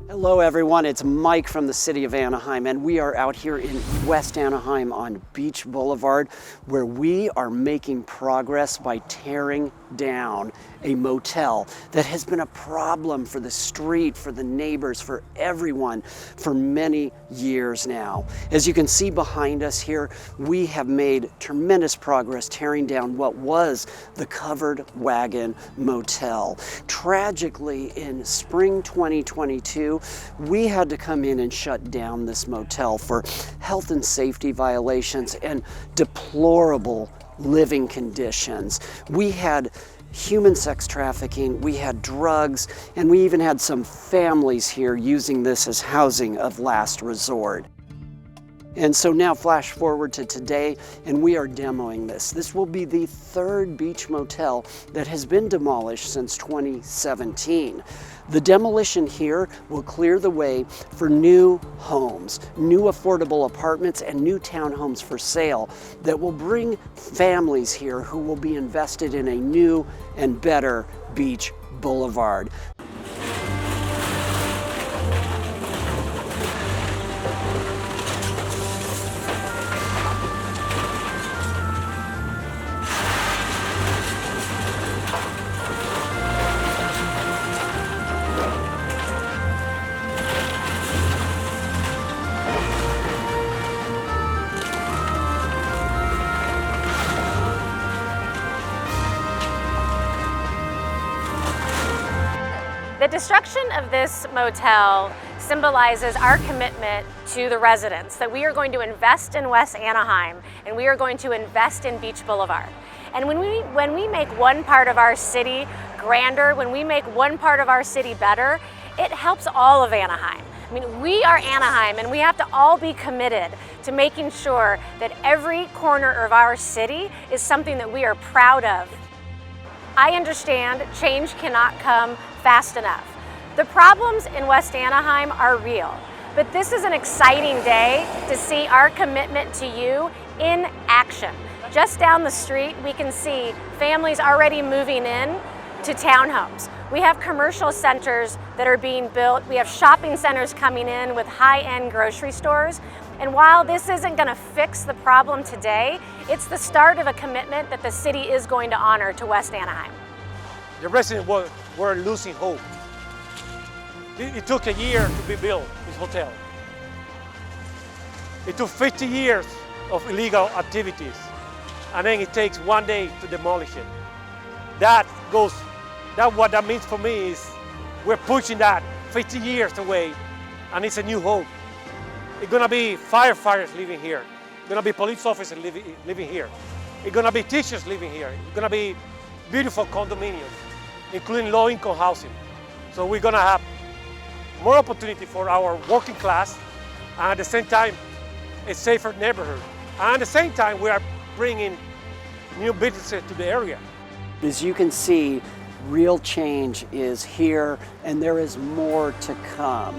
Hello everyone, it's Mike from the city of Anaheim, and we are out here in West Anaheim on Beach Boulevard, where we are making progress by tearing down a motel that has been a problem for the street, for the neighbors, for everyone for many years now. As you can see behind us here, we have made tremendous progress tearing down what was the covered Wagon motel. Tragically, in spring 2022, we had to come in and shut down this motel for health and safety violations and deplorable living conditions. We had human sex trafficking, we had drugs, and we even had some families here using this as housing of last resort. And so now flash forward to today, and we are demoing this. This will be the third beach motel that has been demolished since 2017. The demolition here will clear the way for new homes, new affordable apartments, and new townhomes for sale that will bring families here who will be invested in a new and better Beach Boulevard. The destruction of this motel symbolizes our commitment to the residents, that we are going to invest in West Anaheim and we are going to invest in Beach Boulevard. And when we make one part of our city grander, when we make one part of our city better, it helps all of Anaheim. I mean, we are Anaheim, and we have to all be committed to making sure that every corner of our city is something that we are proud of. I understand change cannot come fast enough. The problems in West Anaheim are real, but this is an exciting day to see our commitment to you in action. Just down the street, we can see families already moving in to townhomes. We have commercial centers that are being built. We have shopping centers coming in with high-end grocery stores. And while this isn't going to fix the problem today, it's the start of a commitment that the city is going to honor to West Anaheim. The residents were losing hope. It took a year to be built, this hotel. It took 50 years of illegal activities, and then it takes one day to demolish it. What that means for me is we're pushing that 50 years away, and it's a new hope. It's gonna be firefighters living here. It's gonna be police officers living here. It's gonna be teachers living here. It's gonna be beautiful condominiums, including low-income housing. So we're gonna have more opportunity for our working class, and at the same time, a safer neighborhood. And at the same time, we are bringing new businesses to the area. As you can see, real change is here, and there is more to come.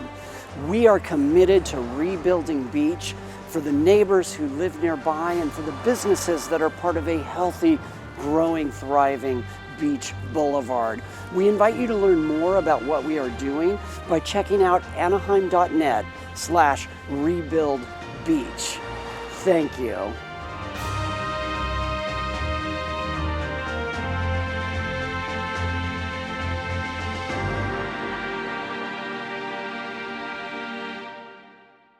We are committed to rebuilding Beach for the neighbors who live nearby and for the businesses that are part of a healthy, growing, thriving Beach Boulevard. We invite you to learn more about what we are doing by checking out anaheim.net/rebuildbeach. Thank you.